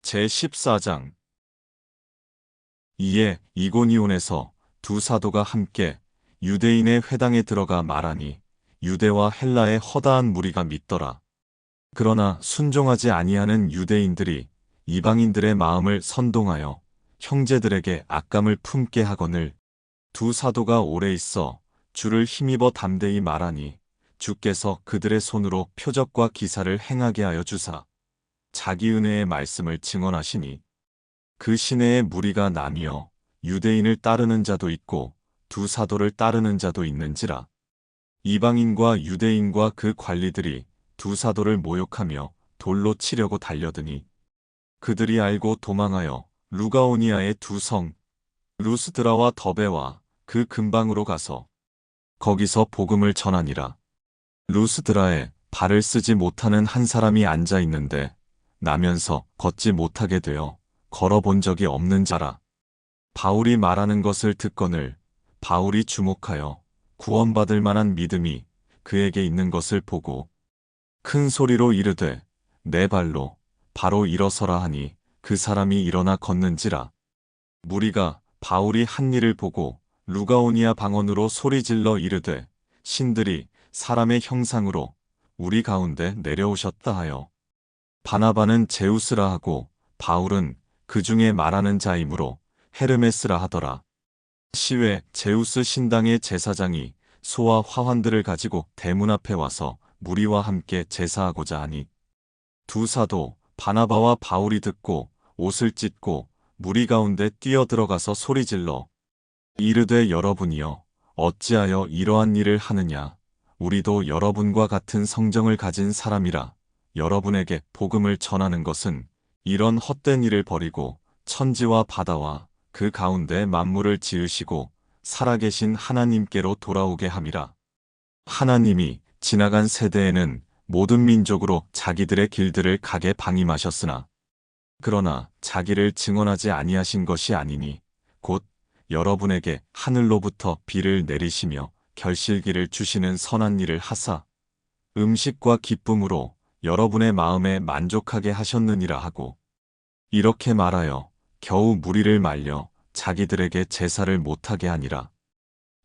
제14장. 이에 이고니온에서 두 사도가 함께 유대인의 회당에 들어가 말하니 유대와 헬라의 허다한 무리가 믿더라. 그러나 순종하지 아니하는 유대인들이 이방인들의 마음을 선동하여 형제들에게 악감을 품게 하거늘 두 사도가 오래 있어 주를 힘입어 담대히 말하니 주께서 그들의 손으로 표적과 기사를 행하게 하여 주사 자기 은혜의 말씀을 증언하시니 그 시내에 무리가 나뉘어 유대인을 따르는 자도 있고 두 사도를 따르는 자도 있는지라. 이방인과 유대인과 그 관리들이 두 사도를 모욕하며 돌로 치려고 달려드니 그들이 알고 도망하여 루가오니아의 두 성 루스드라와 더베와 그 근방으로 가서 거기서 복음을 전하니라. 루스드라에 발을 쓰지 못하는 한 사람이 앉아 있는데 나면서 걷지 못하게 되어 걸어본 적이 없는 자라. 바울이 말하는 것을 듣거늘 바울이 주목하여 구원받을 만한 믿음이 그에게 있는 것을 보고 큰 소리로 이르되 내 발로 바로 일어서라 하니 그 사람이 일어나 걷는지라. 무리가 바울이 한 일을 보고 루가오니아 방언으로 소리질러 이르되 신들이 사람의 형상으로 우리 가운데 내려오셨다 하여 바나바는 제우스라 하고 바울은 그 중에 말하는 자이므로 헤르메스라 하더라. 시외 제우스 신당의 제사장이 소와 화환들을 가지고 대문 앞에 와서 무리와 함께 제사하고자 하니 두 사도 바나바와 바울이 듣고 옷을 찢고 무리 가운데 뛰어들어가서 소리질러 이르되 여러분이여 어찌하여 이러한 일을 하느냐. 우리도 여러분과 같은 성정을 가진 사람이라. 여러분에게 복음을 전하는 것은 이런 헛된 일을 버리고 천지와 바다와 그 가운데 만물을 지으시고 살아계신 하나님께로 돌아오게 함이라. 하나님이 지나간 세대에는 모든 민족으로 자기들의 길들을 가게 방임하셨으나 그러나 자기를 증언하지 아니하신 것이 아니니 곧 여러분에게 하늘로부터 비를 내리시며 결실기를 주시는 선한 일을 하사 음식과 기쁨으로 여러분의 마음에 만족하게 하셨느니라 하고 이렇게 말하여 겨우 무리를 말려 자기들에게 제사를 못하게 하니라.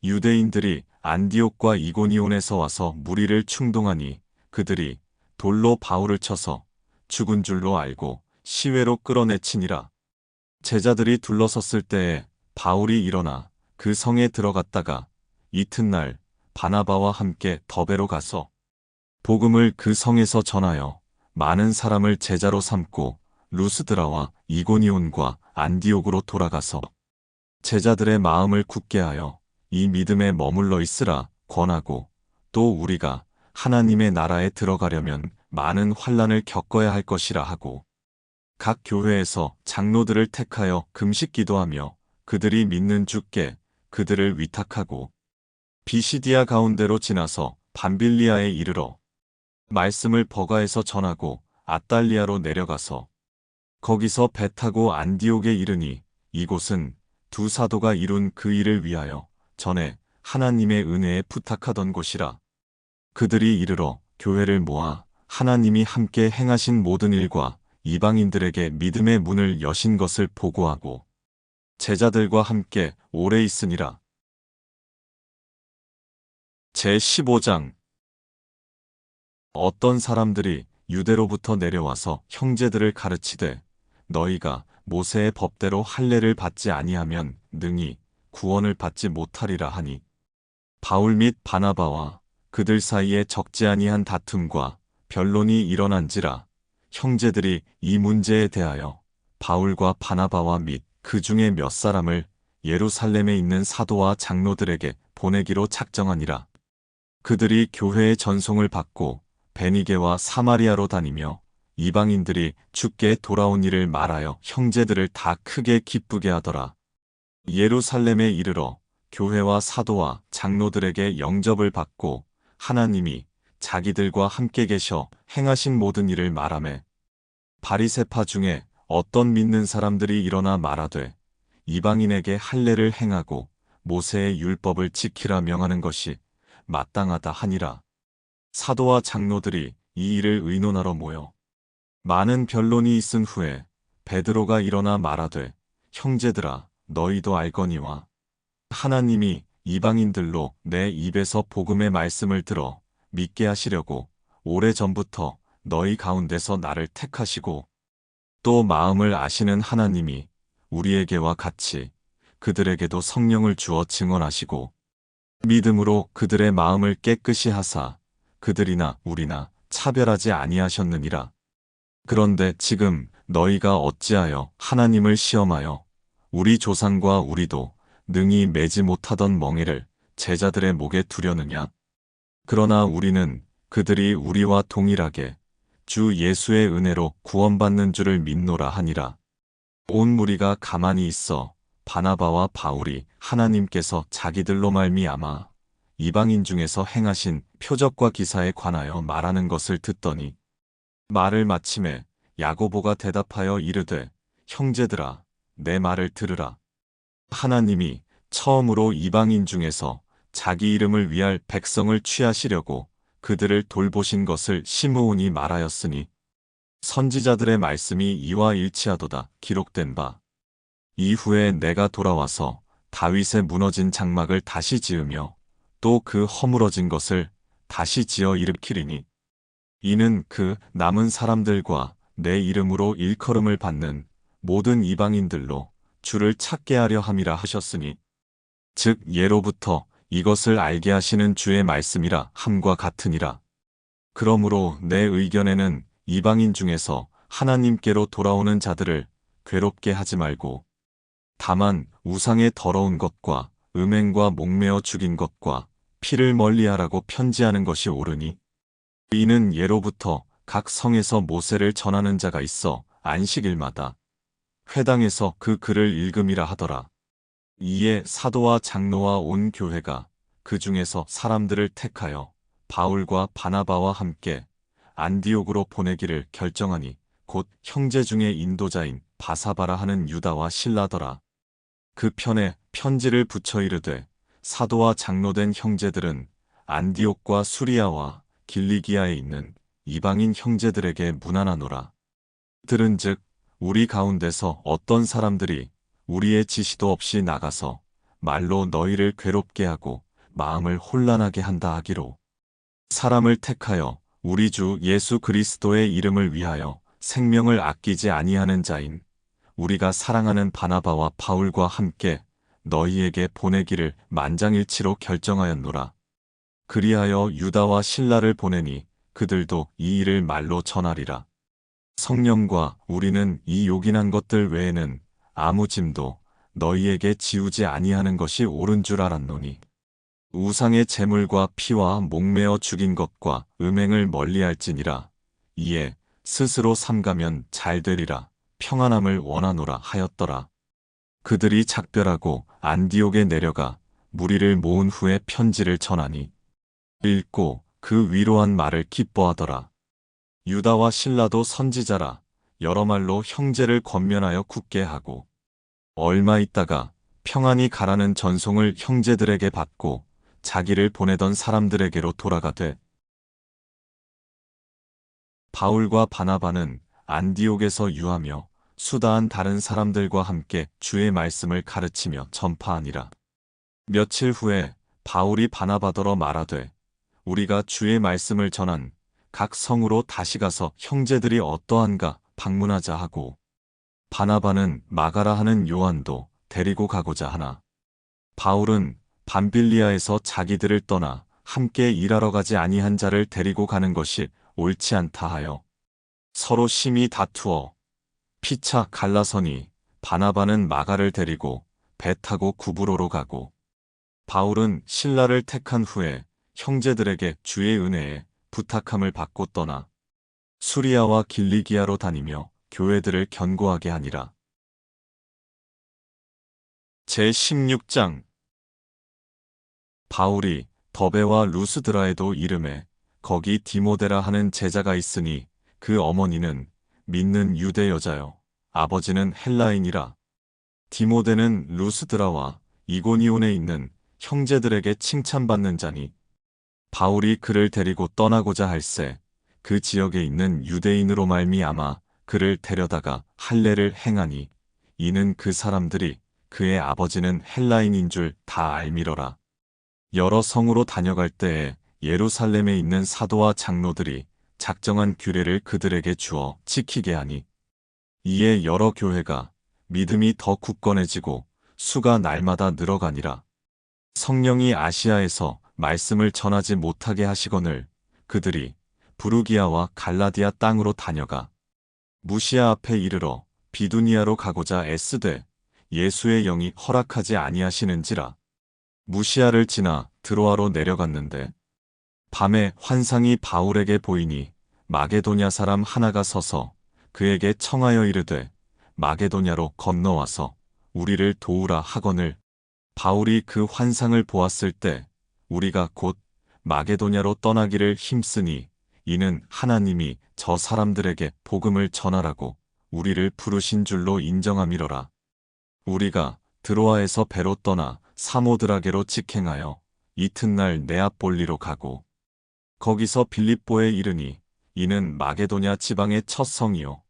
유대인들이 안디옥과 이고니온에서 와서 무리를 충동하니 그들이 돌로 바울을 쳐서 죽은 줄로 알고 시외로 끌어내치니라. 제자들이 둘러섰을 때에 바울이 일어나 그 성에 들어갔다가 이튿날 바나바와 함께 더베로 가서 복음을 그 성에서 전하여 많은 사람을 제자로 삼고 루스드라와 이고니온과 안디옥으로 돌아가서 제자들의 마음을 굳게 하여 이 믿음에 머물러 있으라 권하고 또 우리가 하나님의 나라에 들어가려면 많은 환난을 겪어야 할 것이라 하고 각 교회에서 장로들을 택하여 금식 기도하며 그들이 믿는 주께 그들을 위탁하고 비시디아 가운데로 지나서 밤빌리아에 이르러 말씀을 버가에서 전하고 아달리아로 내려가서 거기서 배 타고 안디옥에 이르니 이곳은 두 사도가 이룬 그 일을 위하여 전에 하나님의 은혜에 부탁하던 곳이라. 그들이 이르러 교회를 모아 하나님이 함께 행하신 모든 일과 이방인들에게 믿음의 문을 여신 것을 보고하고 제자들과 함께 오래 있으니라. 제15장. 어떤 사람들이 유대로부터 내려와서 형제들을 가르치되 너희가 모세의 법대로 할례를 받지 아니하면 능히 구원을 받지 못하리라 하니 바울 및 바나바와 그들 사이에 적지 아니한 다툼과 변론이 일어난지라. 형제들이 이 문제에 대하여 바울과 바나바와 및 그 중에 몇 사람을 예루살렘에 있는 사도와 장로들에게 보내기로 작정하니라. 그들이 교회의 전송을 받고 베니게와 사마리아로 다니며 이방인들이 주께 돌아온 일을 말하여 형제들을 다 크게 기쁘게 하더라. 예루살렘에 이르러 교회와 사도와 장로들에게 영접을 받고 하나님이 자기들과 함께 계셔 행하신 모든 일을 말하매 바리새파 중에 어떤 믿는 사람들이 일어나 말하되 이방인에게 할례를 행하고 모세의 율법을 지키라 명하는 것이 마땅하다 하니라. 사도와 장로들이 이 일을 의논하러 모여 많은 변론이 있은 후에 베드로가 일어나 말하되 형제들아 너희도 알거니와 하나님이 이방인들로 내 입에서 복음의 말씀을 들어 믿게 하시려고 오래전부터 너희 가운데서 나를 택하시고 또 마음을 아시는 하나님이 우리에게와 같이 그들에게도 성령을 주어 증언하시고 믿음으로 그들의 마음을 깨끗이 하사 그들이나 우리나 차별하지 아니하셨느니라. 그런데 지금 너희가 어찌하여 하나님을 시험하여 우리 조상과 우리도 능히 매지 못하던 멍에를 제자들의 목에 두려느냐. 그러나 우리는 그들이 우리와 동일하게 주 예수의 은혜로 구원받는 줄을 믿노라 하니라. 온 무리가 가만히 있어 바나바와 바울이 하나님께서 자기들로 말미암아 이방인 중에서 행하신 표적과 기사에 관하여 말하는 것을 듣더니 말을 마침에 야고보가 대답하여 이르되 형제들아 내 말을 들으라. 하나님이 처음으로 이방인 중에서 자기 이름을 위할 백성을 취하시려고 그들을 돌보신 것을 시므온이 말하였으니 선지자들의 말씀이 이와 일치하도다 기록된 바. 이후에 내가 돌아와서 다윗의 무너진 장막을 다시 지으며 또 그 허물어진 것을 다시 지어 일으키리니 이는 그 남은 사람들과 내 이름으로 일컬음을 받는 모든 이방인들로 주를 찾게 하려 함이라 하셨으니 즉 예로부터 이것을 알게 하시는 주의 말씀이라 함과 같으니라. 그러므로 내 의견에는 이방인 중에서 하나님께로 돌아오는 자들을 괴롭게 하지 말고 다만 우상의 더러운 것과 음행과 목매어 죽인 것과 피를 멀리하라고 편지하는 것이 옳으니 이는 예로부터 각 성에서 모세를 전하는 자가 있어 안식일마다 회당에서 그 글을 읽음이라 하더라. 이에 사도와 장로와 온 교회가 그 중에서 사람들을 택하여 바울과 바나바와 함께 안디옥으로 보내기를 결정하니 곧 형제 중에 인도자인 바사바라 하는 유다와 실라더라. 그 편에 편지를 붙여 이르되 사도와 장로된 형제들은 안디옥과 수리아와 길리기아에 있는 이방인 형제들에게 문안하노라. 들은즉 우리 가운데서 어떤 사람들이 우리의 지시도 없이 나가서 말로 너희를 괴롭게 하고 마음을 혼란하게 한다 하기로 사람을 택하여 우리 주 예수 그리스도의 이름을 위하여 생명을 아끼지 아니하는 자인 우리가 사랑하는 바나바와 바울과 함께 너희에게 보내기를 만장일치로 결정하였노라. 그리하여 유다와 실라를 보내니 그들도 이 일을 말로 전하리라. 성령과 우리는 이 요긴한 것들 외에는 아무 짐도 너희에게 지우지 아니하는 것이 옳은 줄 알았노니 우상의 제물과 피와 목매어 죽인 것과 음행을 멀리할지니라. 이에 스스로 삼가면 잘 되리라 평안함을 원하노라 하였더라. 그들이 작별하고 안디옥에 내려가 무리를 모은 후에 편지를 전하니 읽고 그 위로한 말을 기뻐하더라. 유다와 실라도 선지자라 여러 말로 형제를 권면하여 굳게 하고 얼마 있다가 평안히 가라는 전송을 형제들에게 받고 자기를 보내던 사람들에게로 돌아가되 바울과 바나바는 안디옥에서 유하며 수다한 다른 사람들과 함께 주의 말씀을 가르치며 전파하니라. 며칠 후에 바울이 바나바더러 말하되 우리가 주의 말씀을 전한 각 성으로 다시 가서 형제들이 어떠한가 방문하자 하고 바나바는 마가라 하는 요한도 데리고 가고자 하나 바울은 밤빌리아에서 자기들을 떠나 함께 일하러 가지 아니한 자를 데리고 가는 것이 옳지 않다 하여 서로 심히 다투어 피차 갈라서니 바나바는 마가를 데리고 배 타고 구브로로 가고 바울은 실라를 택한 후에 형제들에게 주의 은혜에 부탁함을 받고 떠나 수리아와 길리기아로 다니며 교회들을 견고하게 하니라. 제16장 바울이 더베와 루스드라에도 이름에 거기 디모데라 하는 제자가 있으니 그 어머니는 믿는 유대 여자요 아버지는 헬라인이라. 디모데는 루스드라와 이고니온에 있는 형제들에게 칭찬받는 자니 바울이 그를 데리고 떠나고자 할새 그 지역에 있는 유대인으로 말미암아 그를 데려다가 할례를 행하니 이는 그 사람들이 그의 아버지는 헬라인인 줄 다 알미러라. 여러 성으로 다녀갈 때에 예루살렘에 있는 사도와 장로들이 작정한 규례를 그들에게 주어 지키게 하니 이에 여러 교회가 믿음이 더 굳건해지고 수가 날마다 늘어가니라. 성령이 아시아에서 말씀을 전하지 못하게 하시거늘 그들이 부르기아와 갈라디아 땅으로 다녀가 무시아 앞에 이르러 비두니아로 가고자 애쓰되 예수의 영이 허락하지 아니하시는지라. 무시아를 지나 드로아로 내려갔는데 밤에 환상이 바울에게 보이니 마게도냐 사람 하나가 서서 그에게 청하여 이르되 마게도냐로 건너와서 우리를 도우라 하거늘 바울이 그 환상을 보았을 때 우리가 곧 마게도냐로 떠나기를 힘쓰니 이는 하나님이 저 사람들에게 복음을 전하라고 우리를 부르신 줄로 인정함이로라. 우리가 드로아에서 배로 떠나 사모드라게로 직행하여 이튿날 네아폴리로 가고 거기서 빌립보에 이르니 이는 마게도냐 지방의 첫 성이요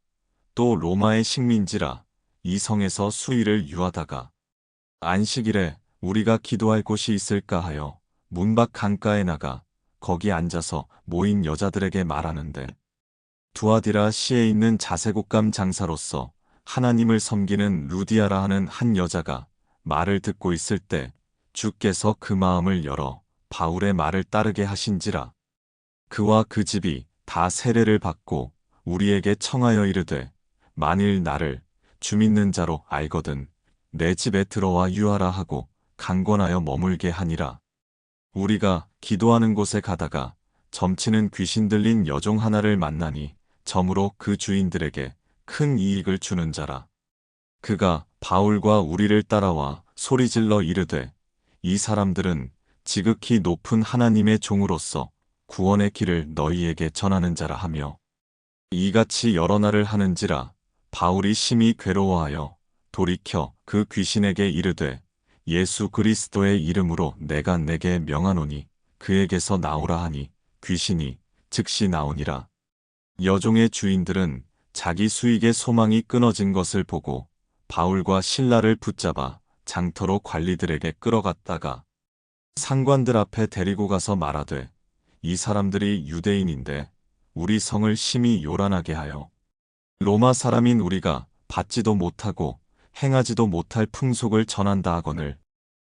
또 로마의 식민지라. 이 성에서 수일을 유하다가 안식일에 우리가 기도할 곳이 있을까 하여 문밖 강가에 나가 거기 앉아서 모인 여자들에게 말하는데 두아디라 시에 있는 자색옷감 장사로서 하나님을 섬기는 루디아라 하는 한 여자가 말을 듣고 있을 때 주께서 그 마음을 열어 바울의 말을 따르게 하신지라. 그와 그 집이 다 세례를 받고 우리에게 청하여 이르되 만일 나를 주 믿는 자로 알거든 내 집에 들어와 유하라 하고 강권하여 머물게 하니라. 우리가 기도하는 곳에 가다가 점치는 귀신 들린 여종 하나를 만나니 점으로 그 주인들에게 큰 이익을 주는 자라. 그가 바울과 우리를 따라와 소리질러 이르되 이 사람들은 지극히 높은 하나님의 종으로서 구원의 길을 너희에게 전하는 자라 하며 이같이 여러 날을 하는지라. 바울이 심히 괴로워하여 돌이켜 그 귀신에게 이르되 예수 그리스도의 이름으로 내가 내게 명하노니 그에게서 나오라 하니 귀신이 즉시 나오니라. 여종의 주인들은 자기 수익의 소망이 끊어진 것을 보고 바울과 실라를 붙잡아 장터로 관리들에게 끌어갔다가 상관들 앞에 데리고 가서 말하되 이 사람들이 유대인인데 우리 성을 심히 요란하게 하여 로마 사람인 우리가 받지도 못하고 행하지도 못할 풍속을 전한다 하거늘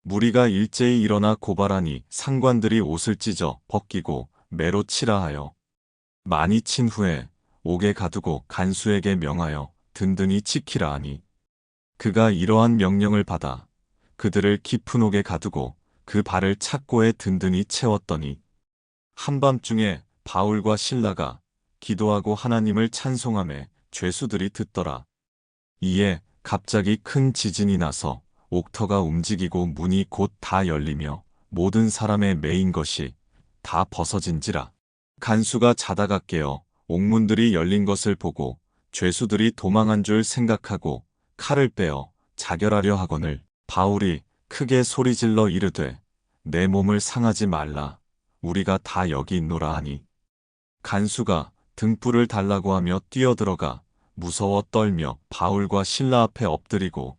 무리가 일제히 일어나 고발하니 상관들이 옷을 찢어 벗기고 매로 치라 하여 많이 친 후에 옥에 가두고 간수에게 명하여 든든히 지키라 하니 그가 이러한 명령을 받아 그들을 깊은 옥에 가두고 그 발을 착고에 든든히 채웠더니 한밤중에 바울과 실라가 기도하고 하나님을 찬송하며 죄수들이 듣더라. 이에 갑자기 큰 지진이 나서 옥터가 움직이고 문이 곧 다 열리며 모든 사람의 매인 것이 다 벗어진지라. 간수가 자다가 깨어 옥문들이 열린 것을 보고 죄수들이 도망한 줄 생각하고 칼을 빼어 자결하려 하거늘 바울이 크게 소리질러 이르되 내 몸을 상하지 말라. 우리가 다 여기 있노라 하니 간수가 등불을 달라고 하며 뛰어들어가 무서워 떨며 바울과 실라 앞에 엎드리고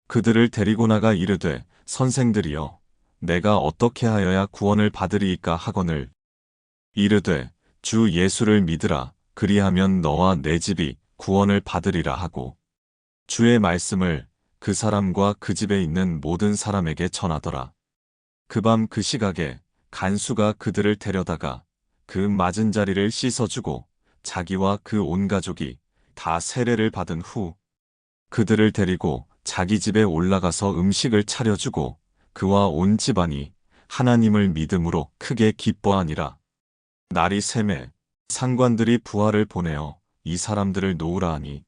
그들을 데리고 나가 이르되 선생들이여 내가 어떻게 하여야 구원을 받으리이까 하거늘 이르되 주 예수를 믿으라. 그리하면 너와 내 집이 구원을 받으리라 하고 주의 말씀을 그 사람과 그 집에 있는 모든 사람에게 전하더라. 그 밤 그 시각에 간수가 그들을 데려다가 그 맞은 자리를 씻어주고 자기와 그 온 가족이 다 세례를 받은 후 그들을 데리고 자기 집에 올라가서 음식을 차려주고 그와 온 집안이 하나님을 믿음으로 크게 기뻐하니라. 날이 새매 상관들이 부하를 보내어 이 사람들을 놓으라 하니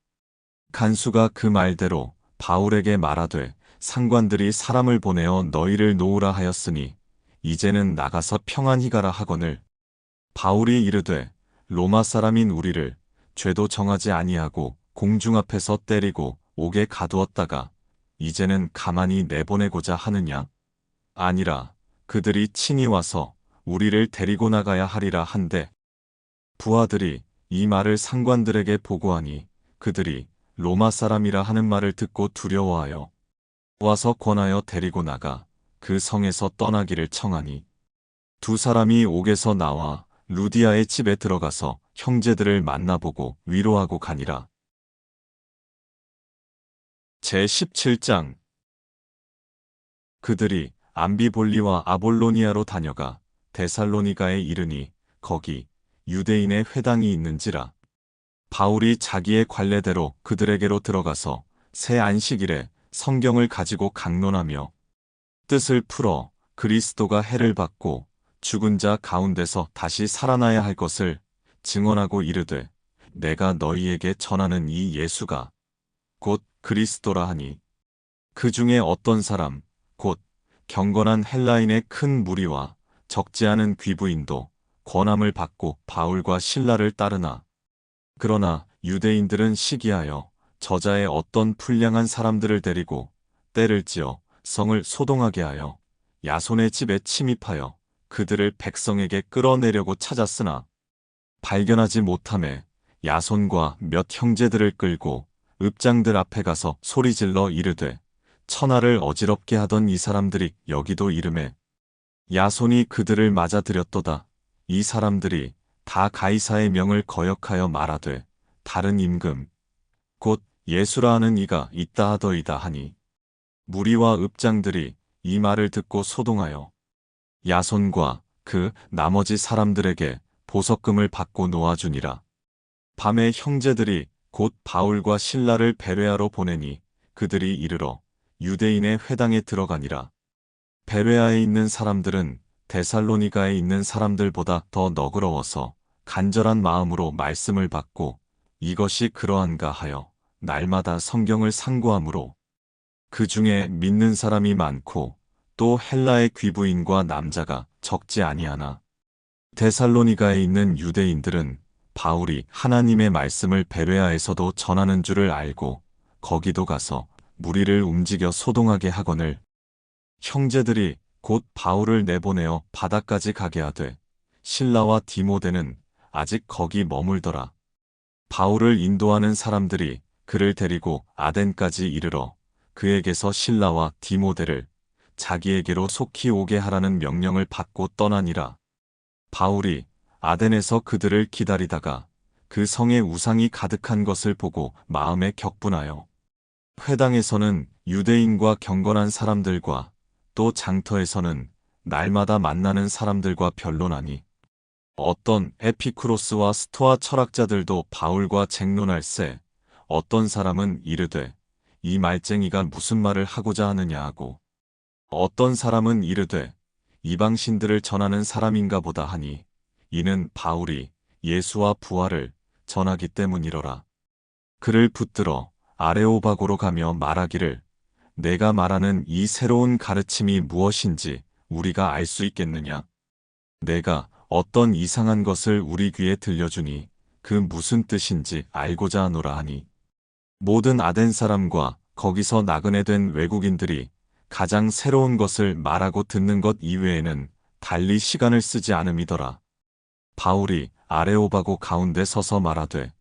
간수가 그 말대로 바울에게 말하되 상관들이 사람을 보내어 너희를 놓으라 하였으니 이제는 나가서 평안히 가라 하거늘 바울이 이르되 로마 사람인 우리를 죄도 정하지 아니하고 공중 앞에서 때리고 옥에 가두었다가 이제는 가만히 내보내고자 하느냐? 아니라 그들이 친히 와서 우리를 데리고 나가야 하리라 한데 부하들이 이 말을 상관들에게 보고하니 그들이 로마 사람이라 하는 말을 듣고 두려워하여 와서 권하여 데리고 나가 그 성에서 떠나기를 청하니 두 사람이 옥에서 나와 루디아의 집에 들어가서 형제들을 만나보고 위로하고 가니라. 제17장. 그들이 암비볼리와 아볼로니아로 다녀가 데살로니가에 이르니 거기 유대인의 회당이 있는지라. 바울이 자기의 관례대로 그들에게로 들어가서 새 안식일에 성경을 가지고 강론하며 뜻을 풀어 그리스도가 해를 받고 죽은 자 가운데서 다시 살아나야 할 것을 증언하고 이르되 내가 너희에게 전하는 이 예수가 곧 그리스도라 하니 그 중에 어떤 사람 곧 경건한 헬라인의 큰 무리와 적지 않은 귀부인도 권함을 받고 바울과 실라를 따르나 그러나 유대인들은 시기하여 저자의 어떤 불량한 사람들을 데리고 때를 지어 성을 소동하게 하여 야손의 집에 침입하여 그들을 백성에게 끌어내려고 찾았으나 발견하지 못하매 야손과 몇 형제들을 끌고 읍장들 앞에 가서 소리질러 이르되 천하를 어지럽게 하던 이 사람들이 여기도 이르매 야손이 그들을 맞아들였도다. 이 사람들이 다 가이사의 명을 거역하여 말하되 다른 임금 곧 예수라 하는 이가 있다 하더이다 하니 무리와 읍장들이 이 말을 듣고 소동하여 야손과 그 나머지 사람들에게 보석금을 받고 놓아주니라. 밤에 형제들이 곧 바울과 실라를 베레아로 보내니 그들이 이르러 유대인의 회당에 들어가니라. 베레아에 있는 사람들은 데살로니가에 있는 사람들보다 더 너그러워서 간절한 마음으로 말씀을 받고 이것이 그러한가 하여 날마다 성경을 상고하므로 그 중에 믿는 사람이 많고 또 헬라의 귀부인과 남자가 적지 아니하나 데살로니가에 있는 유대인들은 바울이 하나님의 말씀을 베레아에서도 전하는 줄을 알고 거기도 가서 무리를 움직여 소동하게 하거늘 형제들이 곧 바울을 내보내어 바다까지 가게 하되 실라와 디모데는 아직 거기 머물더라. 바울을 인도하는 사람들이 그를 데리고 아덴까지 이르러 그에게서 실라와 디모데를 자기에게로 속히 오게 하라는 명령을 받고 떠나니라. 바울이 아덴에서 그들을 기다리다가 그 성에 우상이 가득한 것을 보고 마음에 격분하여 회당에서는 유대인과 경건한 사람들과 또 장터에서는 날마다 만나는 사람들과 변론하니 어떤 에피쿠로스와 스토아 철학자들도 바울과 쟁론할세 어떤 사람은 이르되 이 말쟁이가 무슨 말을 하고자 하느냐 하고 어떤 사람은 이르되 이방신들을 전하는 사람인가 보다 하니 이는 바울이 예수와 부활을 전하기 때문이로라. 그를 붙들어 아레오바고로 가며 말하기를 내가 말하는 이 새로운 가르침이 무엇인지 우리가 알 수 있겠느냐. 내가 어떤 이상한 것을 우리 귀에 들려주니 그 무슨 뜻인지 알고자 하노라 하니 모든 아덴 사람과 거기서 나그네 된 외국인들이 가장 새로운 것을 말하고 듣는 것 이외에는 달리 시간을 쓰지 않음이더라. 바울이 아레오바고 가운데 서서 말하되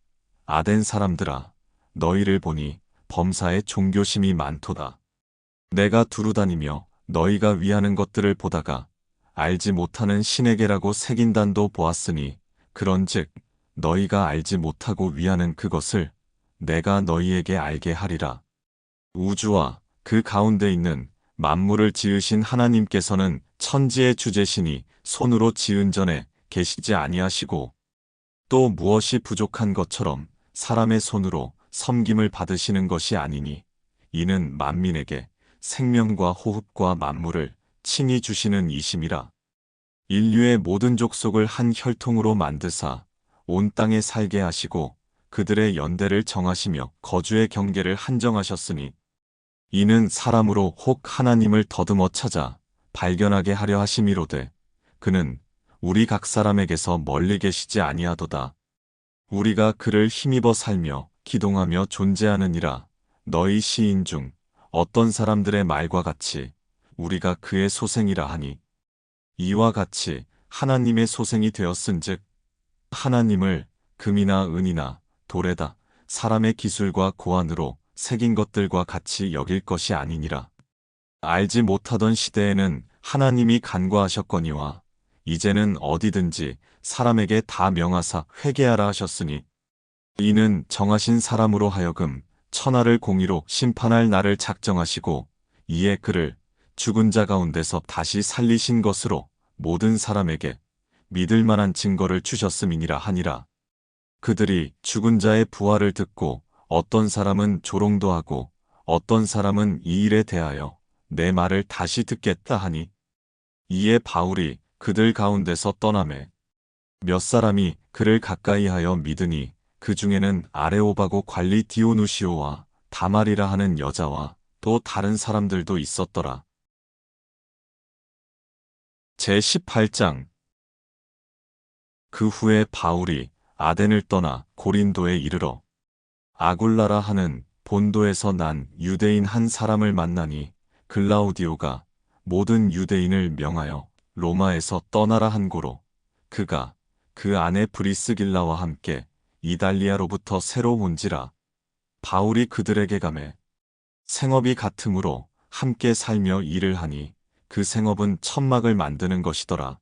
아덴 사람들아 너희를 보니 범사에 종교심이 많도다. 내가 두루다니며 너희가 위하는 것들을 보다가 알지 못하는 신에게라고 색인단도 보았으니 그런즉 너희가 알지 못하고 위하는 그것을 내가 너희에게 알게 하리라. 우주와 그 가운데 있는 만물을 지으신 하나님께서는 천지의 주제시니 손으로 지은 전에 계시지 아니하시고 또 무엇이 부족한 것처럼 사람의 손으로 섬김을 받으시는 것이 아니니 이는 만민에게 생명과 호흡과 만물을 친히 주시는 이심이라. 인류의 모든 족속을 한 혈통으로 만드사 온 땅에 살게 하시고 그들의 연대를 정하시며 거주의 경계를 한정하셨으니 이는 사람으로 혹 하나님을 더듬어 찾아 발견하게 하려 하심이로되 그는 우리 각 사람에게서 멀리 계시지 아니하도다. 우리가 그를 힘입어 살며 기동하며 존재하느니라. 너희 시인 중 어떤 사람들의 말과 같이 우리가 그의 소생이라 하니 이와 같이 하나님의 소생이 되었은즉 하나님을 금이나 은이나 돌에다 사람의 기술과 고안으로 새긴 것들과 같이 여길 것이 아니니라. 알지 못하던 시대에는 하나님이 간과하셨거니와 이제는 어디든지 사람에게 다 명하사 회개하라 하셨으니 이는 정하신 사람으로 하여금 천하를 공의로 심판할 날을 작정하시고 이에 그를 죽은 자 가운데서 다시 살리신 것으로 모든 사람에게 믿을 만한 증거를 주셨음이니라 하니라. 그들이 죽은 자의 부활을 듣고 어떤 사람은 조롱도 하고 어떤 사람은 이 일에 대하여 내 말을 다시 듣겠다 하니 이에 바울이 그들 가운데서 떠나매 몇 사람이 그를 가까이하여 믿으니 그 중에는 아레오바고 관리 디오누시오와 다말이라 하는 여자와 또 다른 사람들도 있었더라. 제18장. 그 후에 바울이 아덴을 떠나 고린도에 이르러 아굴라라 하는 본도에서 난 유대인 한 사람을 만나니 글라우디오가 모든 유대인을 명하여 로마에서 떠나라 한 고로 그가 그 아내 브리스길라와 함께 이달리아로부터 새로 온지라. 바울이 그들에게 가매 생업이 같으므로 함께 살며 일을 하니 그 생업은 천막을 만드는 것이더라.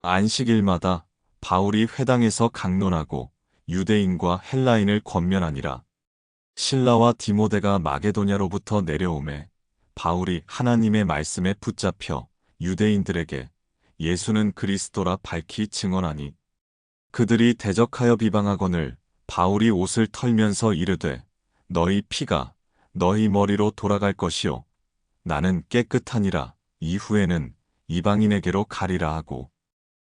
안식일마다 바울이 회당에서 강론하고 유대인과 헬라인을 권면하니라. 실라와 디모데가 마게도냐로부터 내려오매 바울이 하나님의 말씀에 붙잡혀 유대인들에게 예수는 그리스도라 밝히 증언하니 그들이 대적하여 비방하거늘 바울이 옷을 털면서 이르되 너희 피가 너희 머리로 돌아갈 것이요 나는 깨끗하니라. 이후에는 이방인에게로 가리라 하고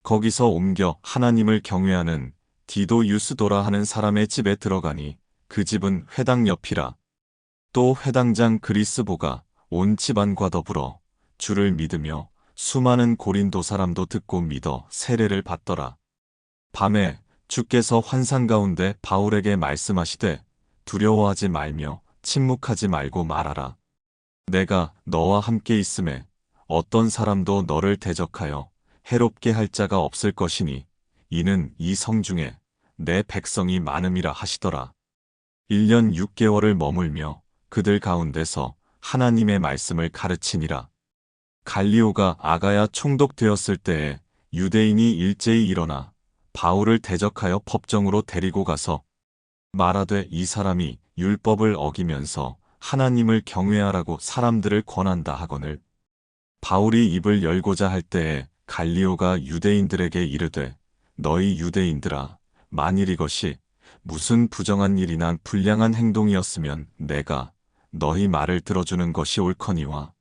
거기서 옮겨 하나님을 경외하는 디도 유스도라 하는 사람의 집에 들어가니 그 집은 회당 옆이라. 또 회당장 그리스보가 온 집안과 더불어 주를 믿으며 수많은 고린도 사람도 듣고 믿어 세례를 받더라. 밤에 주께서 환상 가운데 바울에게 말씀하시되 두려워하지 말며 침묵하지 말고 말하라. 내가 너와 함께 있음에 어떤 사람도 너를 대적하여 해롭게 할 자가 없을 것이니 이는 이 성중에 내 백성이 많음이라 하시더라. 1년 6개월을 머물며 그들 가운데서 하나님의 말씀을 가르치니라. 갈리오가 아가야 총독되었을 때에 유대인이 일제히 일어나 바울을 대적하여 법정으로 데리고 가서 말하되 이 사람이 율법을 어기면서 하나님을 경외하라고 사람들을 권한다 하거늘 바울이 입을 열고자 할 때에 갈리오가 유대인들에게 이르되 너희 유대인들아 만일 이것이 무슨 부정한 일이나 불량한 행동이었으면 내가 너희 말을 들어주는 것이 옳거니와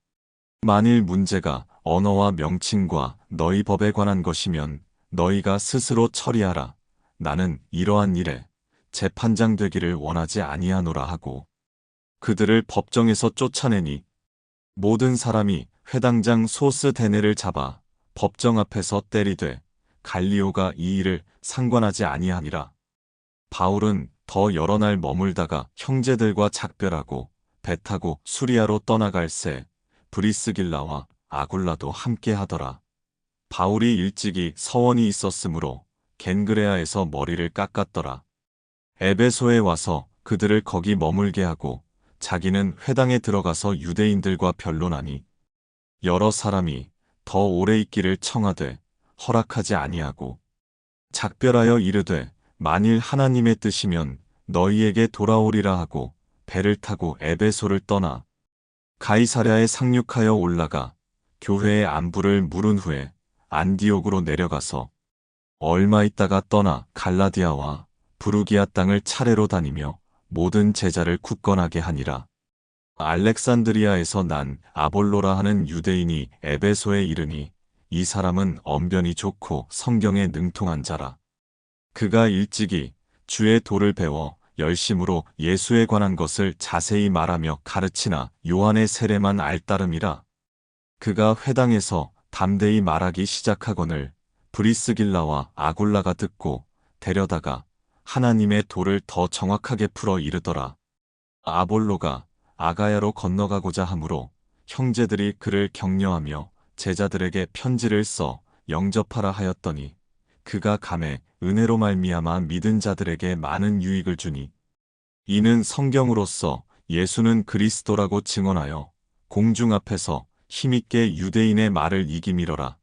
만일 문제가 언어와 명칭과 너희 법에 관한 것이면 너희가 스스로 처리하라. 나는 이러한 일에 재판장 되기를 원하지 아니하노라 하고 그들을 법정에서 쫓아내니 모든 사람이 회당장 소스데네를 잡아 법정 앞에서 때리되 갈리오가 이 일을 상관하지 아니하니라. 바울은 더 여러 날 머물다가 형제들과 작별하고 배 타고 수리아로 떠나갈새 브리스길라와 아굴라도 함께 하더라. 바울이 일찍이 서원이 있었으므로 겐그레아에서 머리를 깎았더라. 에베소에 와서 그들을 거기 머물게 하고 자기는 회당에 들어가서 유대인들과 변론하니 여러 사람이 더 오래 있기를 청하되 허락하지 아니하고 작별하여 이르되 만일 하나님의 뜻이면 너희에게 돌아오리라 하고 배를 타고 에베소를 떠나 가이사랴에 상륙하여 올라가 교회의 안부를 물은 후에 안디옥으로 내려가서 얼마 있다가 떠나 갈라디아와 부르기아 땅을 차례로 다니며 모든 제자를 굳건하게 하니라. 알렉산드리아에서 난 아볼로라 하는 유대인이 에베소에 이르니 이 사람은 언변이 좋고 성경에 능통한 자라. 그가 일찍이 주의 도를 배워 열심으로 예수에 관한 것을 자세히 말하며 가르치나 요한의 세례만 알따름이라. 그가 회당에서 담대히 말하기 시작하거늘 브리스길라와 아굴라가 듣고 데려다가 하나님의 도를 더 정확하게 풀어 이르더라. 아볼로가 아가야로 건너가고자 하므로 형제들이 그를 격려하며 제자들에게 편지를 써 영접하라 하였더니 그가 감에 은혜로 말미암아 믿은 자들에게 많은 유익을 주니 이는 성경으로서 예수는 그리스도라고 증언하여 공중 앞에서 힘있게 유대인의 말을 이기미러라.